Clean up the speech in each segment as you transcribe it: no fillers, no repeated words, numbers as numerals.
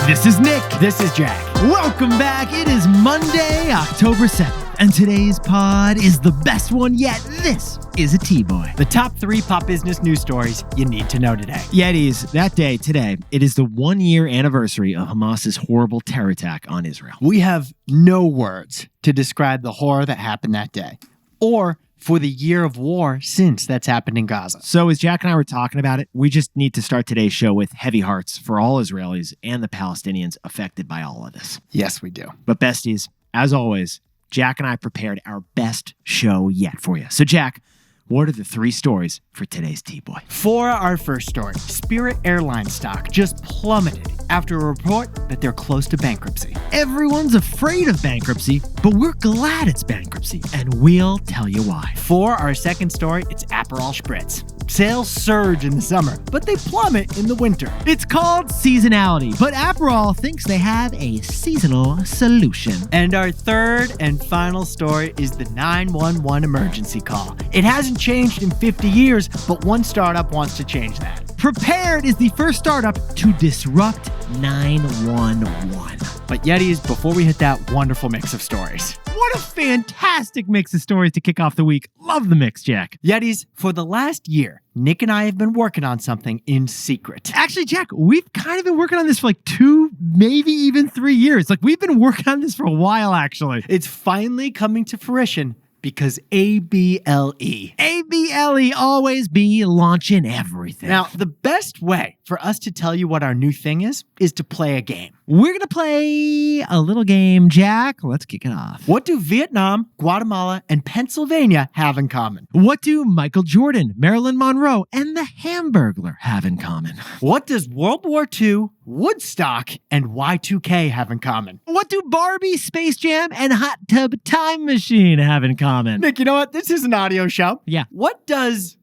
This is Nick. This is Jack. Welcome back. It is Monday, October 7th, and today's pod is the best one yet. This is a TBOY. The top 3 pop business news stories you need to know today. Yetis, that day, today, it is the 1-year anniversary of Hamas's horrible terror attack on Israel. We have no words to describe the horror that happened that day, or for the year of war since that's happened in Gaza. So as Jack and I were talking about it, we just need to start today's show with heavy hearts for all Israelis and the Palestinians affected by all of this. Yes, we do. But besties, as always, Jack and I prepared our best show yet for you. So Jack, what are the 3 stories for today's T-Boy? For our first story, Spirit Airlines stock just plummeted after a report that they're close to bankruptcy. Everyone's afraid of bankruptcy, but we're glad it's bankruptcy, and we'll tell you why. For our second story, it's Aperol Spritz. Sales surge in the summer, but they plummet in the winter. It's called Seasonality, but Aperol thinks they have a seasonal solution. And our third and final story is the 911 emergency call. It hasn't changed in 50 years, but one startup wants to change that. Prepared is the first startup to disrupt 911. But Yetis, before we hit that wonderful mix of stories. What a fantastic mix of stories to kick off the week. Love the mix, Jack. Yetis, for the last year, Nick and I have been working on something in secret. Actually, Jack, we've kind of been working on this for like 2, maybe even 3 years. Like, we've been working on this for a while, actually. It's finally coming to fruition because ABLE. ABLE always be launching everything. Now, the best way for us to tell you what our new thing is to play a game. We're going to play a little game, Jack. Let's kick it off. What do Vietnam, Guatemala, and Pennsylvania have in common? What do Michael Jordan, Marilyn Monroe, and the Hamburglar have in common? What does World War II, Woodstock, and Y2K have in common? What do Barbie, Space Jam, and Hot Tub Time Machine have in common? Nick, you know what? This is an audio show. Yeah. What does...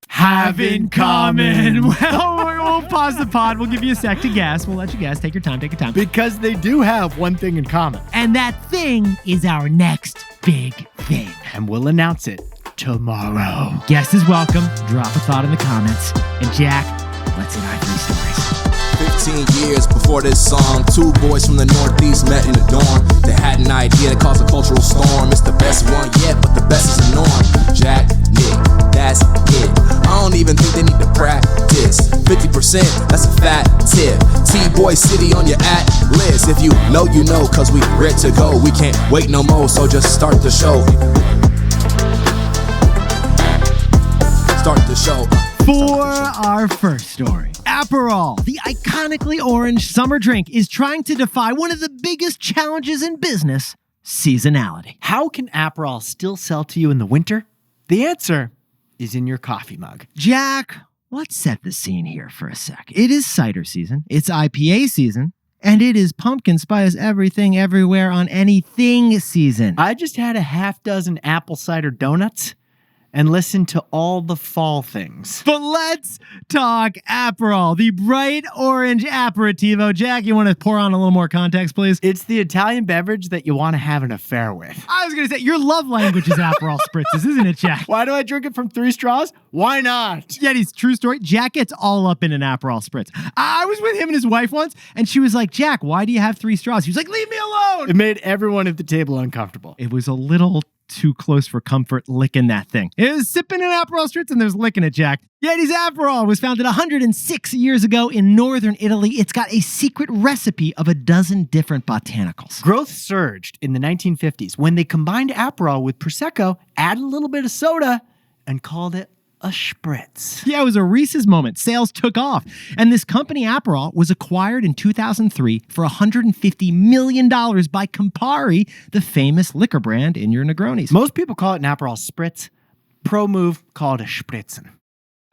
have in common? Well, we'll pause the pod. We'll give you a sec to guess. We'll let you guess. Take your time. Because they do have one thing in common. And that thing is our next big thing. And we'll announce it tomorrow. Guest is welcome. Drop a thought in the comments. And Jack, let's hit our 3 stories. 15 years before this song, 2 boys from the Northeast met in the dorm. They had an idea that caused a cultural storm. It's the best one yet, but the best is the norm. Jack, Nick, that's it. I don't even think they need to practice. 50%, that's a fat tip. T-Boy City on your at list. If you know, you know, cause we ready to go. We can't wait no more, so just start the show. Start the show. For our first story, Aperol, the iconically orange summer drink, is trying to defy one of the biggest challenges in business, seasonality. How can Aperol still sell to you in the winter? The answer is in your coffee mug. Jack, let's set the scene here for a sec. It is cider season, it's IPA season, and it is pumpkin spice everything everywhere on anything season. I just had a half dozen apple cider donuts and listen to all the fall things. But let's talk Aperol, the bright orange aperitivo. Jack, you want to pour on a little more context, please? It's the Italian beverage that you want to have an affair with. I was going to say, your love language is Aperol spritzes, isn't it, Jack? Why do I drink it from 3 straws? Why not? Yetis, true story. Jack gets all up in an Aperol spritz. I was with him and his wife once, and she was like, Jack, why do you have 3 straws? He was like, leave me alone. It made everyone at the table uncomfortable. It was a little too close for comfort licking that thing. It was sipping an Aperol spritz and there's licking it, Jack. Yeti's Aperol was founded 106 years ago in northern Italy. It's got a secret recipe of a dozen different botanicals. Growth surged in the 1950s when they combined Aperol with Prosecco, added a little bit of soda, and called it a spritz. Yeah, it was a Reese's moment. Sales took off. And this company, Aperol, was acquired in 2003 for $150 million by Campari, the famous liquor brand in your Negronis. Most people call it an Aperol spritz. Pro move, call it a spritzen.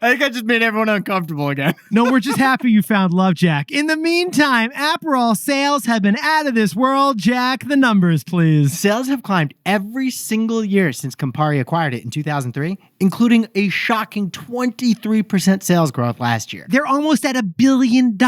I think I just made everyone uncomfortable again. No, we're just happy you found love, Jack. In the meantime, Aperol sales have been out of this world. Jack, the numbers, please. Sales have climbed every single year since Campari acquired it in 2003, including a shocking 23% sales growth last year. They're almost at $1 billion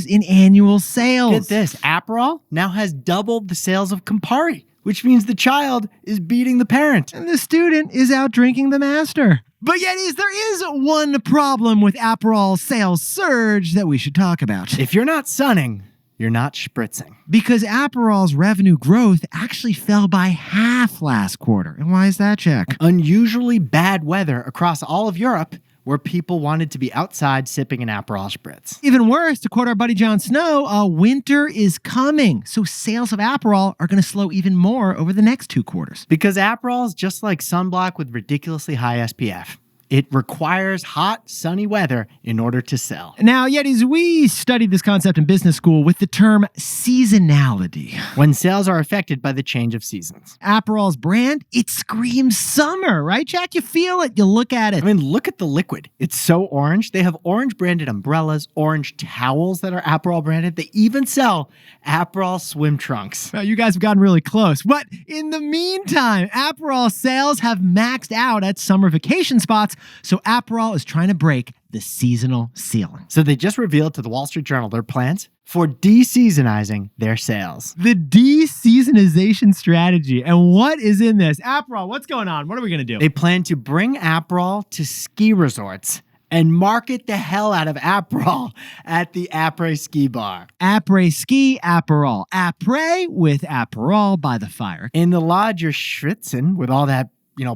in annual sales. Get this, Aperol now has doubled the sales of Campari, which means the child is beating the parent. And the student is out drinking the master. But Yetis, there is one problem with Aperol's sales surge that we should talk about. If you're not sunning, you're not spritzing. Because Aperol's revenue growth actually fell by half last quarter. And why is that, Jack? Unusually bad weather across all of Europe, where people wanted to be outside sipping an Aperol spritz. Even worse, to quote our buddy Jon Snow, winter is coming. So sales of Aperol are going to slow even more over the next 2 quarters. Because Aperol is just like sunblock with ridiculously high SPF. It requires hot, sunny weather in order to sell. Now, Yetis, we studied this concept in business school with the term seasonality. When sales are affected by the change of seasons. Aperol's brand, it screams summer, right, Jack? You feel it, you look at it. I mean, look at the liquid. It's so orange. They have orange branded umbrellas, orange towels that are Aperol branded. They even sell Aperol swim trunks. Well, you guys have gotten really close. But in the meantime, Aperol sales have maxed out at summer vacation spots. So Aperol is trying to break the seasonal ceiling. So they just revealed to the Wall Street Journal their plans for de-seasonizing their sales. The de-seasonization strategy. And what is in this? Aperol, what's going on? What are we going to do? They plan to bring Aperol to ski resorts and market the hell out of Aperol at the Après Ski Bar. Après Ski Aperol. Après with Aperol by the fire. In the lodge you're schwitzing with all that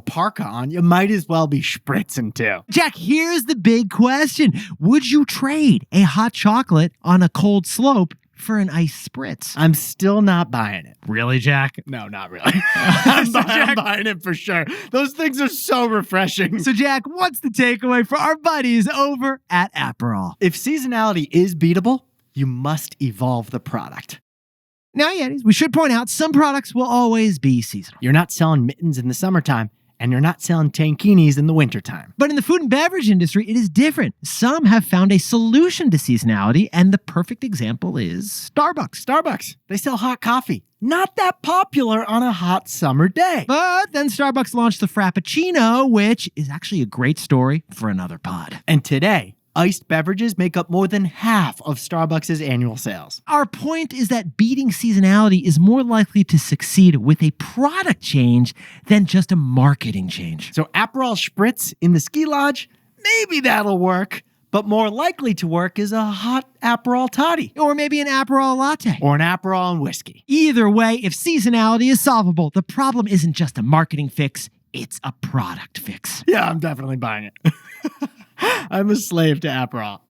parka on, you might as well be spritzing too. Jack, here's the big question. Would you trade a hot chocolate on a cold slope for an ice spritz? I'm still not buying it. Really, Jack? No, not really. I'm buying it for sure. Those things are so refreshing. So, Jack, what's the takeaway for our buddies over at Aperol? If seasonality is beatable, you must evolve the product. Now, Yetis, we should point out some products will always be seasonal. You're not selling mittens in the summertime, and you're not selling tankinis in the wintertime. But in the food and beverage industry, it is different. Some have found a solution to seasonality, and the perfect example is Starbucks. Starbucks, they sell hot coffee. Not that popular on a hot summer day. But then Starbucks launched the Frappuccino, which is actually a great story for another pod. And today, iced beverages make up more than half of Starbucks' annual sales. Our point is that beating seasonality is more likely to succeed with a product change than just a marketing change. So Aperol Spritz in the ski lodge, maybe that'll work. But more likely to work is a hot Aperol toddy. Or maybe an Aperol latte. Or an Aperol and whiskey. Either way, if seasonality is solvable, the problem isn't just a marketing fix, it's a product fix. Yeah, I'm definitely buying it. I'm a slave to Aperol.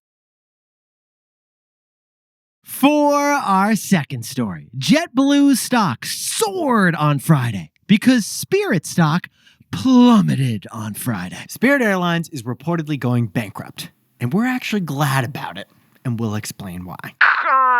For our second story, JetBlue's stock soared on Friday because Spirit stock plummeted on Friday. Spirit Airlines is reportedly going bankrupt, and we're actually glad about it, and we'll explain why.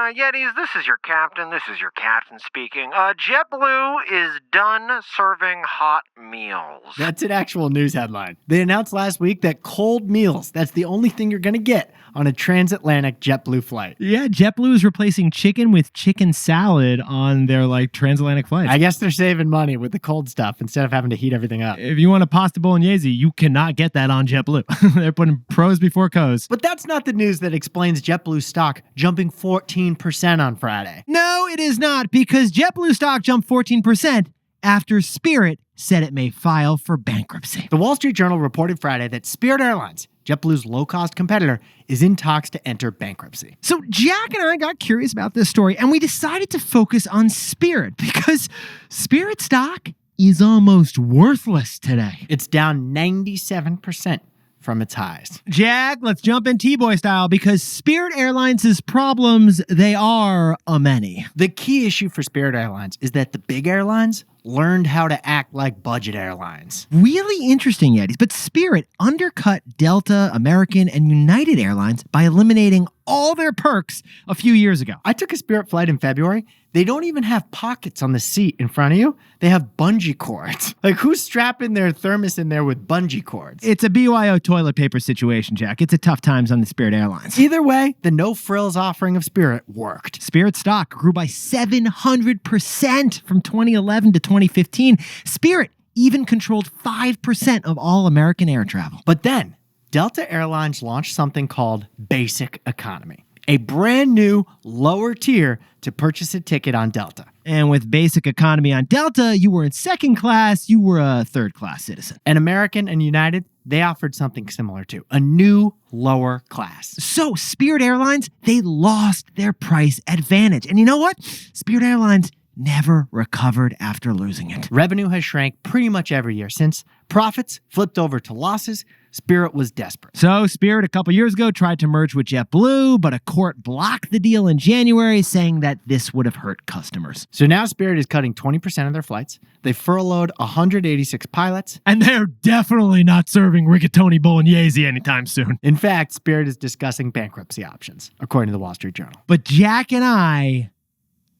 Yetis, this is your captain. This is your captain speaking. JetBlue is done serving hot meals. That's an actual news headline. They announced last week that cold meals, that's the only thing you're going to get on a transatlantic JetBlue flight. Yeah, JetBlue is replacing chicken with chicken salad on their transatlantic flights. I guess they're saving money with the cold stuff instead of having to heat everything up. If you want a pasta bolognese, you cannot get that on JetBlue. They're putting pros before cos. But that's not the news that explains JetBlue's stock jumping 14% on Friday. No, it is not, because JetBlue stock jumped 14% after Spirit said it may file for bankruptcy. The Wall Street Journal reported Friday that Spirit Airlines, JetBlue's low-cost competitor, is in talks to enter bankruptcy. So Jack and I got curious about this story, and we decided to focus on Spirit because Spirit stock is almost worthless today. It's down 97% from its highs. Jack, let's jump in TBOY style because Spirit Airlines' problems, they are a many. The key issue for Spirit Airlines is that the big airlines learned how to act like budget airlines. Really interesting, Yetis. But Spirit undercut Delta, American, and United Airlines by eliminating all their perks a few years ago. I took a Spirit flight in February. They don't even have pockets on the seat in front of you. They have bungee cords. Who's strapping their thermos in there with bungee cords? It's a BYO toilet paper situation, Jack. It's a tough times on the Spirit Airlines. Either way, the no-frills offering of Spirit worked. Spirit stock grew by 700% from 2011 to 2015. Spirit even controlled 5% of all American air travel. But then, Delta Airlines launched something called Basic Economy, a brand new lower tier to purchase a ticket on Delta. And with basic economy on Delta, you were in second class, you were a third-class citizen. And American and United, they offered something similar too, a new lower class. So Spirit Airlines, they lost their price advantage. And you know what? Spirit Airlines never recovered after losing it. Revenue has shrank pretty much every year since profits flipped over to losses. Spirit was desperate. So Spirit a couple years ago tried to merge with JetBlue, but a court blocked the deal in January, saying that this would have hurt customers. So now Spirit is cutting 20% of their flights. They furloughed 186 pilots. And they're definitely not serving rigatoni bolognese anytime soon. In fact, Spirit is discussing bankruptcy options, according to the Wall Street Journal. But Jack and I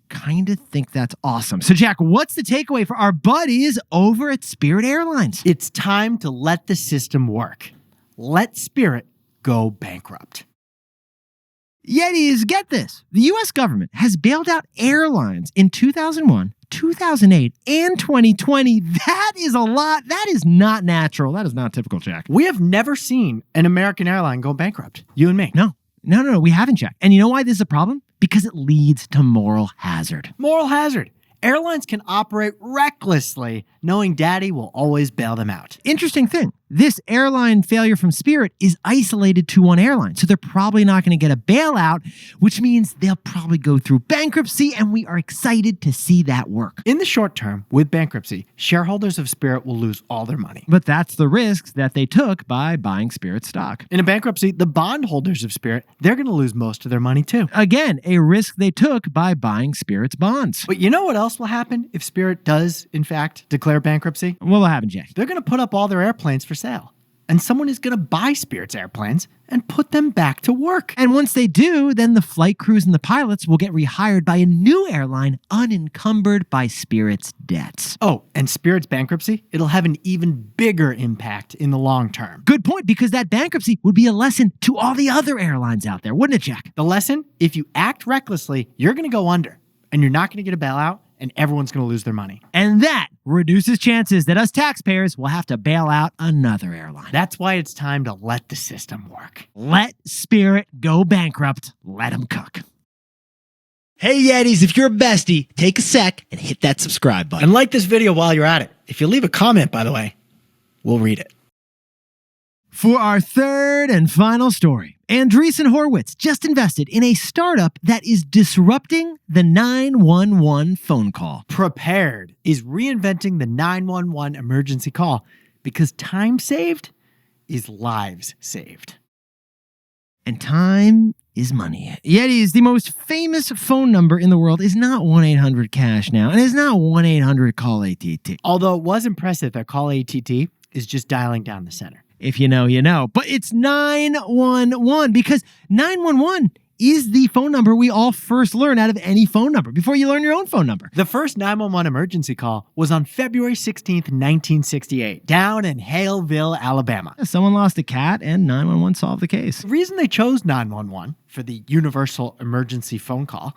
kind of think that's awesome. So Jack, what's the takeaway for our buddies over at Spirit Airlines? It's time to let the system work. Let Spirit go bankrupt. Yetis, get this. The U.S. government has bailed out airlines in 2001, 2008, and 2020. That is a lot. That is not natural. That is not typical, Jack. We have never seen an American airline go bankrupt. You and me. No, we haven't, Jack. And you know why this is a problem? Because it leads to moral hazard. Moral hazard. Airlines can operate recklessly, knowing daddy will always bail them out. Interesting thing. This airline failure from Spirit is isolated to one airline. So they're probably not going to get a bailout, which means they'll probably go through bankruptcy, and we are excited to see that work. In the short term, with bankruptcy, shareholders of Spirit will lose all their money. But that's the risks that they took by buying Spirit stock. In a bankruptcy, the bondholders of Spirit, they're going to lose most of their money too. Again, a risk they took by buying Spirit's bonds. But you know what else will happen if Spirit does, in fact, declare bankruptcy? What will happen, Jack? They're going to put up all their airplanes for sale. And someone is going to buy Spirit's airplanes and put them back to work. And once they do, then the flight crews and the pilots will get rehired by a new airline unencumbered by Spirit's debts. Oh, and Spirit's bankruptcy, it'll have an even bigger impact in the long term. Good point, because that bankruptcy would be a lesson to all the other airlines out there, wouldn't it, Jack? The lesson? If you act recklessly, you're going to go under, and you're not going to get a bailout, and everyone's going to lose their money. And that reduces chances that us taxpayers will have to bail out another airline. That's why it's time to let the system work. Let Spirit go bankrupt. Let them cook. Hey Yetis, if you're a bestie, take a sec and hit that subscribe button. And like this video while you're at it. If you leave a comment, by the way, we'll read it. For our third and final story, Andreessen Horowitz just invested in a startup that is disrupting the 911 phone call. Prepared is reinventing the 911 emergency call because time saved is lives saved. And time is money. Yetis, the most famous phone number in the world, is not 1-800-CASH now, and it's not 1-800-CALL-ATT. Although it was impressive that Call ATT is just dialing down the center. If you know, you know. But it's 911 because 911 is the phone number we all first learn out of any phone number before you learn your own phone number. The first 911 emergency call was on February 16th, 1968, down in Haleville, Alabama. Someone lost a cat and 911 solved the case. The reason they chose 911 for the universal emergency phone call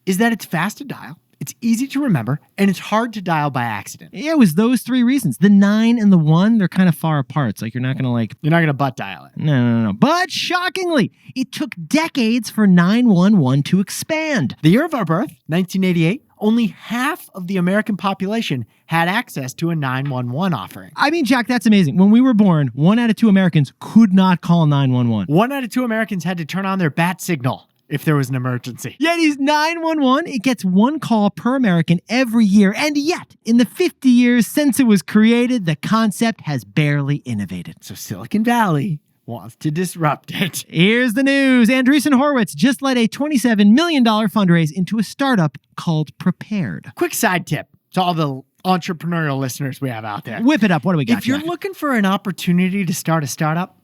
is that it's fast to dial, it's easy to remember, and it's hard to dial by accident. Yeah, it was those three reasons. The 9 and the 1, they're kind of far apart. It's like you're not going to butt dial it. No. But shockingly, it took decades for 911 to expand. The year of our birth, 1988, only half of the American population had access to a 911 offering. I mean, Jack, that's amazing. When we were born, 1 out of 2 Americans could not call 911. 1 out of 2 Americans had to turn on their bat signal if there was an emergency. Yet he's 911. It gets 1 call per American every year. And yet, in the 50 years since it was created, the concept has barely innovated. So Silicon Valley wants to disrupt it. Here's the news. Andreessen Horowitz just led a $27 million fundraise into a startup called Prepared. Quick side tip to all the entrepreneurial listeners we have out there. Whip it up. What do we got? If you're Jack? looking for an opportunity to start a startup,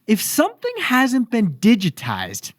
if something hasn't been digitize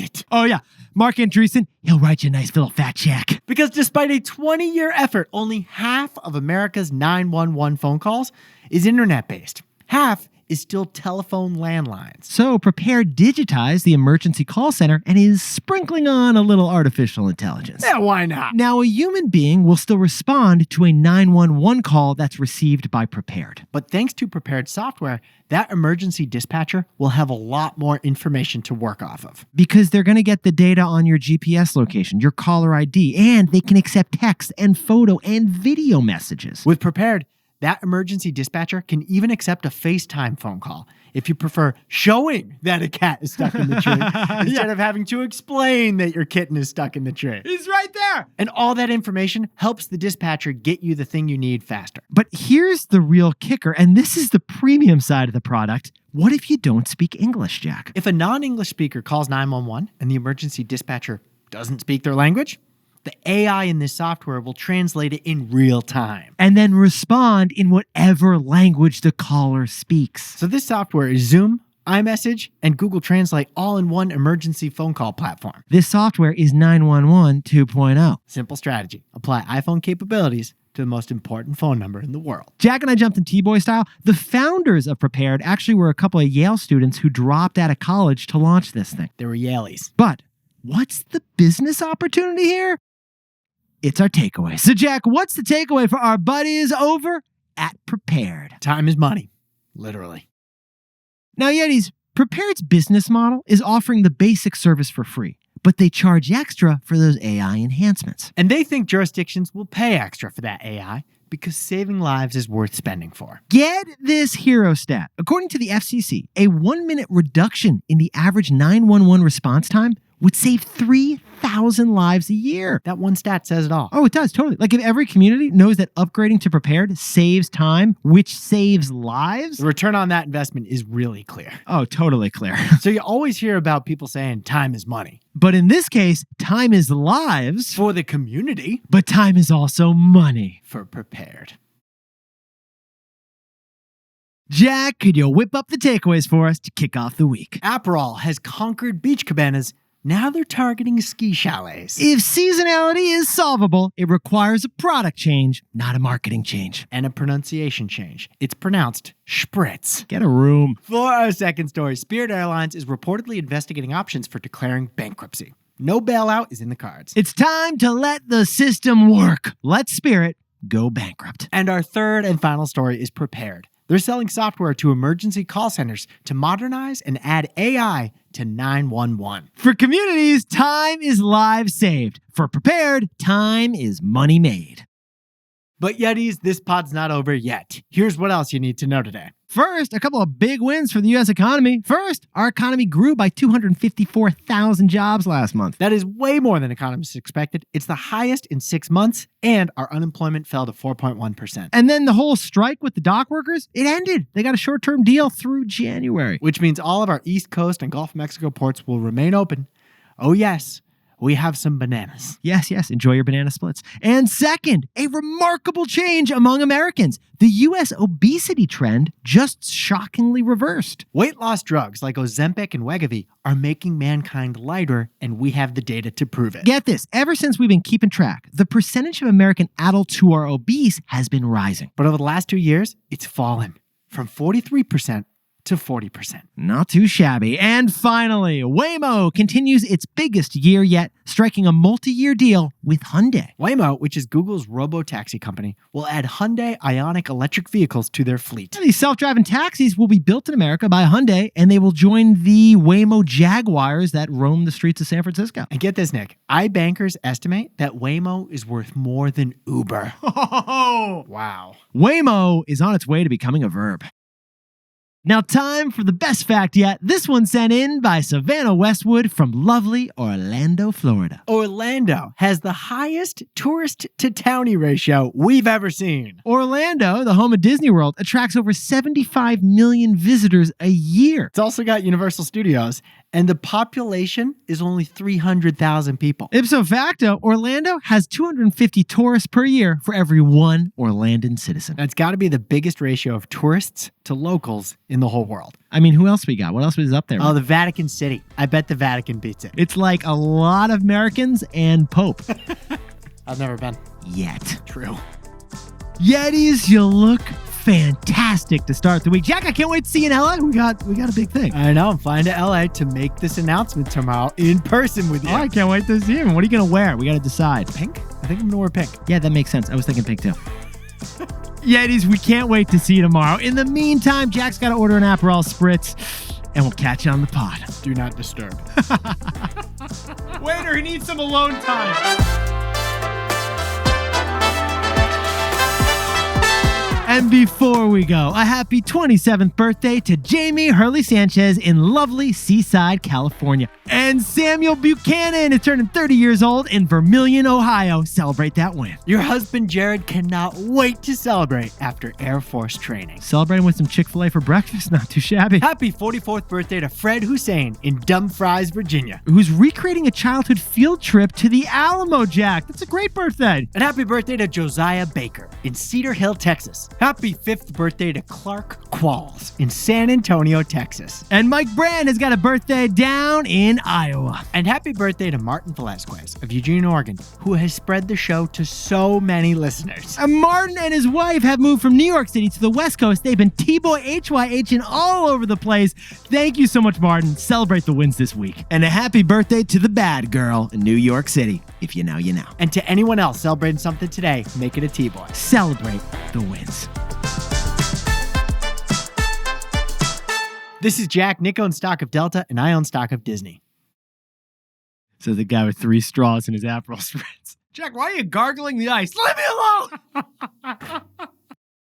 it. Oh, yeah. Mark Andreessen, he'll write you a nice little fat check. Because despite a 20-year effort, only half of America's 911 phone calls is internet-based. Half is still telephone landlines. So Prepared digitized the emergency call center and is sprinkling on a little artificial intelligence. Yeah, why not? Now, a human being will still respond to a 911 call that's received by Prepared. But thanks to Prepared software, that emergency dispatcher will have a lot more information to work off of. Because they're going to get the data on your GPS location, your caller ID, and they can accept text and photo and video messages. With Prepared, that emergency dispatcher can even accept a FaceTime phone call if you prefer showing that a cat is stuck in the tree instead of having to explain that your kitten is stuck in the tree. He's right there. And all that information helps the dispatcher get you the thing you need faster. But here's the real kicker, and this is the premium side of the product. What if you don't speak English, Jack? If a non-English speaker calls 911 and the emergency dispatcher doesn't speak their language, the AI in this software will translate it in real time. And then respond in whatever language the caller speaks. So this software is Zoom, iMessage, and Google Translate all in one emergency phone call platform. This software is 911 2.0. Simple strategy. Apply iPhone capabilities to the most important phone number in the world. Jack and I jumped in TBOY style. The founders of Prepared actually were a couple of Yale students who dropped out of college to launch this thing. They were Yaleys. But what's the business opportunity here? It's our takeaway. So, Jack, what's the takeaway for our buddies over at Prepared? Time is money. Literally. Now, Yetis, Prepared's business model is offering the basic service for free, but they charge extra for those AI enhancements. And they think jurisdictions will pay extra for that AI because saving lives is worth spending for. Get this hero stat. According to the FCC, a 1-minute reduction in the average 911 response time would save 3,000 lives a year. That one stat says it all. Oh, it does, totally. Like if every community knows that upgrading to Prepared saves time, which saves lives. The return on that investment is really clear. Oh, totally clear. So you always hear about people saying time is money. But in this case, time is lives. For the community. But time is also money. For Prepared. Jack, could you whip up the takeaways for us to kick off the week? Aperol has conquered beach cabanas. Now they're targeting ski chalets. If seasonality is solvable, it requires a product change, not a marketing change. And a pronunciation change. It's pronounced spritz. Get a room. For our second story, Spirit Airlines is reportedly investigating options for declaring bankruptcy. No bailout is in the cards. It's time to let the system work. Let Spirit go bankrupt. And our third and final story is Prepared. They're selling software to emergency call centers to modernize and add AI to 911. For communities, time is lives saved. For Prepared, time is money made. But Yetis, this pod's not over yet. Here's what else you need to know today. First, a couple of big wins for the U.S. economy. First, our economy grew by 254,000 jobs last month. That is way more than economists expected. It's the highest in 6 months, and our unemployment fell to 4.1%. And then the whole strike with the dock workers, it ended. They got a short-term deal through January. Which means all of our East Coast and Gulf of Mexico ports will remain open. Oh yes, we have some bananas. Yes, enjoy your banana splits. And second, a remarkable change among Americans. The U.S. obesity trend just shockingly reversed. Weight loss drugs like Ozempic and Wegovy are making mankind lighter, and we have the data to prove it. Get this, ever since we've been keeping track, the percentage of American adults who are obese has been rising. But over the last 2 years, it's fallen from 43% to 40%. Not too shabby. And finally, Waymo continues its biggest year yet, striking a multi-year deal with Hyundai. Waymo, which is Google's robo-taxi company, will add Hyundai Ioniq electric vehicles to their fleet. These self-driving taxis will be built in America by Hyundai, and they will join the Waymo Jaguars that roam the streets of San Francisco. And get this, Nick. iBankers estimate that Waymo is worth more than Uber. Oh, wow. Waymo is on its way to becoming a verb. Now, time for the best fact yet. This one sent in by Savannah Westwood from lovely Orlando, Florida. Orlando has the highest tourist-to-townie ratio we've ever seen. Orlando, the home of Disney World, attracts over 75 million visitors a year. It's also got Universal Studios, and the population is only 300,000 people. Ipso facto, Orlando has 250 tourists per year for every one Orlandan citizen. That's got to be the biggest ratio of tourists to locals in the whole world. I mean, who else we got? What else is up there? Oh, the Vatican City. I bet the Vatican beats it. It's like a lot of Americans and Pope. I've never been. Yet. True. Yetis, you look fantastic to start the week. Jack, I can't wait to see you in LA. We got a big thing. I know. I'm flying to LA to make this announcement tomorrow in person with you. Oh, I can't wait to see him. What are you going to wear? We got to decide. Pink? I think I'm going to wear pink. Yeah, that makes sense. I was thinking pink too. Yetis, we can't wait to see you tomorrow. In the meantime, Jack's got to order an Aperol Spritz, and we'll catch you on the pod. Do not disturb. Waiter, he needs some alone time. And before we go, a happy 27th birthday to Jamie Hurley Sanchez in lovely Seaside, California. And Samuel Buchanan is turning 30 years old in Vermilion, Ohio. Celebrate that win. Your husband, Jared, cannot wait to celebrate after Air Force training. Celebrating with some Chick-fil-A for breakfast? Not too shabby. Happy 44th birthday to Fred Hussein in Dumfries, Virginia. Who's recreating a childhood field trip to the Alamo, Jack. That's a great birthday. And happy birthday to Josiah Baker in Cedar Hill, Texas. Happy 5th birthday to Clark Qualls in San Antonio, Texas. And Mike Brand has got a birthday down in Iowa. And happy birthday to Martin Velasquez of Eugene, Oregon, who has spread the show to so many listeners. And Martin and his wife have moved from New York City to the West Coast. They've been TBOY HYH all over the place. Thank you so much, Martin. Celebrate the wins this week. And a happy birthday to the bad girl in New York City. If you know, you know. And to anyone else celebrating something today, make it a T-Boy. Celebrate the wins. This is Jack. Nick owns stock of Delta, and I own stock of Disney. So the guy with 3 straws in his Aperol Spritz. Jack, why are you gargling the ice? Leave me alone!